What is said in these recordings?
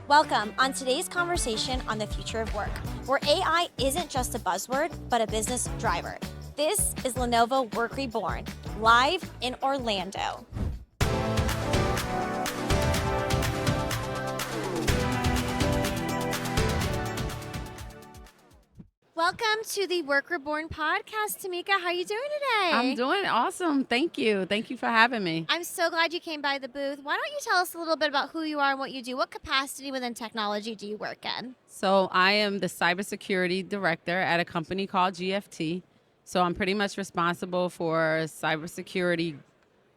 Welcome on today's conversation on the future of work, where AI isn't just a buzzword, but a business driver. This is Lenovo Work Reborn, live in Orlando. Welcome to the Work Reborn podcast, Tamika. How are you doing today? I'm doing awesome. Thank you. Thank you for having me. I'm so glad you came by the booth. Why don't you tell us a little bit about who you are and what you do? What capacity within technology do you work in? So I am the Cybersecurity Director at a company called GFT. So I'm pretty much responsible for cybersecurity,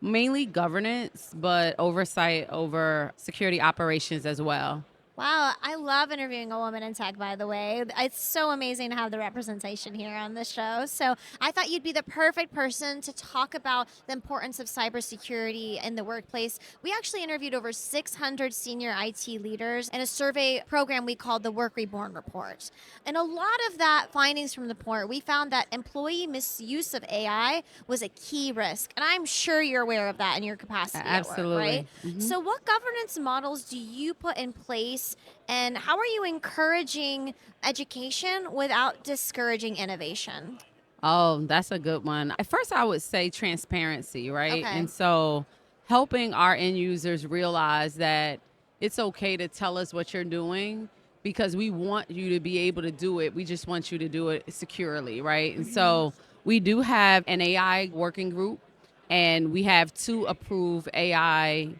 mainly governance, but oversight over security operations as well. Wow, I love interviewing a woman in tech, by the way. It's so amazing to have the representation here on the show. So I thought you'd be the perfect person to talk about the importance of cybersecurity in the workplace. We actually interviewed over 600 senior IT leaders in a survey program we called the Work Reborn Report. And a lot of that findings from the report, we found that employee misuse of AI was a key risk. And I'm sure you're aware of that in your capacity Absolutely. at work, right? Mhm. So what governance models do you put in place, and how are you encouraging education without discouraging innovation? Oh, that's a good one. At first, I would say transparency, right? Okay. And so helping our end users realize that it's okay to tell us what you're doing because we want you to be able to do it. We just want you to do it securely, right? And so we do have an AI working group, and we have 2 approved AI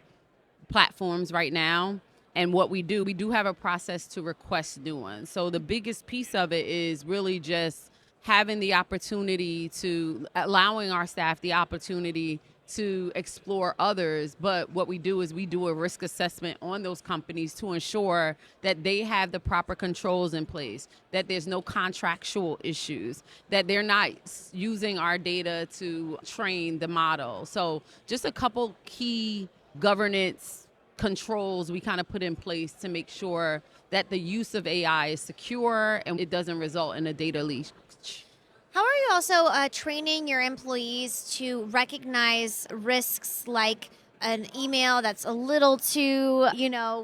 platforms right now. And what we do have a process to request new ones. So the biggest piece of it is really just having the opportunity to allowing our staff the opportunity to explore others. But what we do is we do a risk assessment on those companies to ensure that they have the proper controls in place, that there's no contractual issues, that they're not using our data to train the model. So just a couple key governance controls we kind of put in place to make sure that the use of AI is secure and it doesn't result in a data leak. How are you also training your employees to recognize risks like an email that's a little too,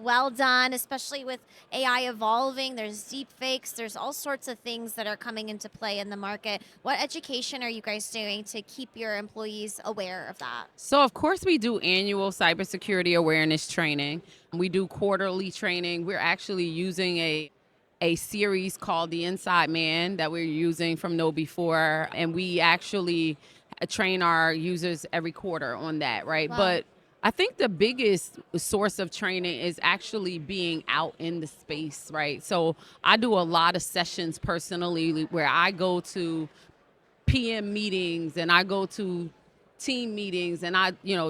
well done, especially with AI evolving? There's deep fakes, there's all sorts of things that are coming into play in the market. What education are you guys doing to keep your employees aware of that? So, of course, we do annual cybersecurity awareness training. We do quarterly training. We're actually using a series called The Inside Man that we're using from Know Before, and we actually train our users every quarter on that, right? Wow. But I think the biggest source of training is actually being out in the space, right? So I do a lot of sessions personally where I go to PM meetings and I go to team meetings, and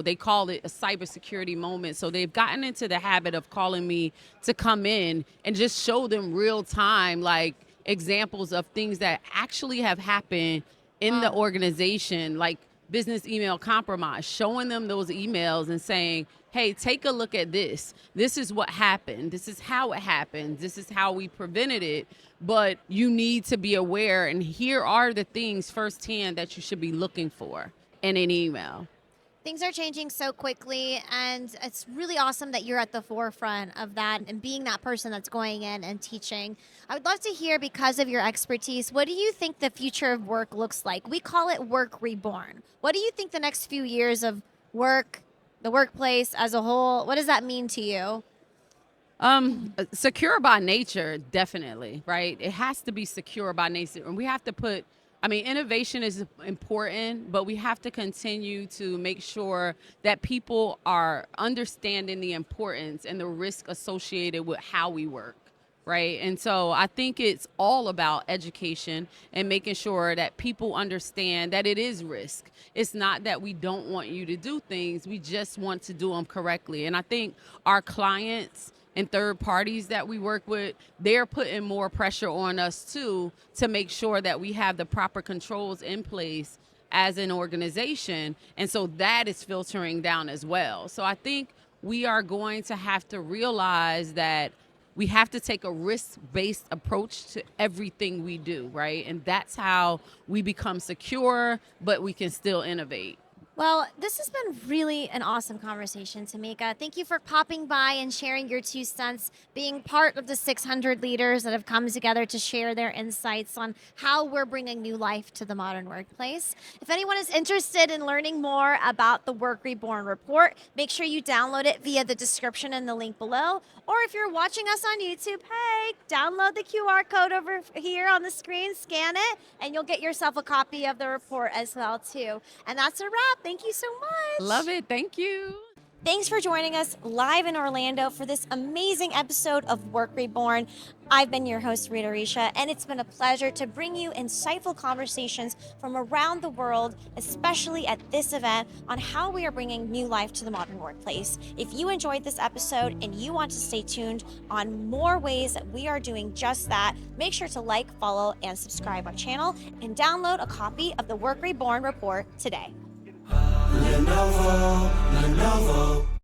they call it a cybersecurity moment. So they've gotten into the habit of calling me to come in and just show them real time, like examples of things that actually have happened in the Wow. organization, like business email compromise, showing them those emails and saying, hey, take a look at this. This is what happened. This is how it happened. This is how we prevented it. But you need to be aware, and here are the things firsthand that you should be looking for in an email. Things are changing so quickly, and it's really awesome that you're at the forefront of that and being that person that's going in and teaching. I would love to hear, because of your expertise, what do you think the future of work looks like? We call it Work Reborn. What do you think the next few years of work, the workplace as a whole, what does that mean to you? Secure by nature, definitely, right? It has to be secure by nature. And we have to innovation is important, but we have to continue to make sure that people are understanding the importance and the risk associated with how we work, right? And so I think it's all about education and making sure that people understand that it is risk. It's not that we don't want you to do things, we just want to do them correctly. And I think our clients and third parties that we work with, they're putting more pressure on us too to make sure that we have the proper controls in place as an organization. And so that is filtering down as well. So I think we are going to have to realize that we have to take a risk-based approach to everything we do, right? And that's how we become secure, but we can still innovate. Well, this has been really an awesome conversation, Tamika. Thank you for popping by and sharing your 2 cents, being part of the 600 leaders that have come together to share their insights on how we're bringing new life to the modern workplace. If anyone is interested in learning more about the Work Reborn report, make sure you download it via the description and the link below. Or if you're watching us on YouTube, hey, download the QR code over here on the screen, scan it, and you'll get yourself a copy of the report as well too. And that's a wrap. Thank you so Love much. it. Thank you. Thanks for joining us live in Orlando for this amazing episode of Work Reborn. I've been your host, Rita Risha, and it's been a pleasure to bring you insightful conversations from around the world, especially at this event, on how we are bringing new life to the modern workplace. If you enjoyed this episode and you want to stay tuned on more ways that we are doing just that, make sure to like, follow, and subscribe our channel, and download a copy of the Work Reborn report today. Lenovo, Lenovo.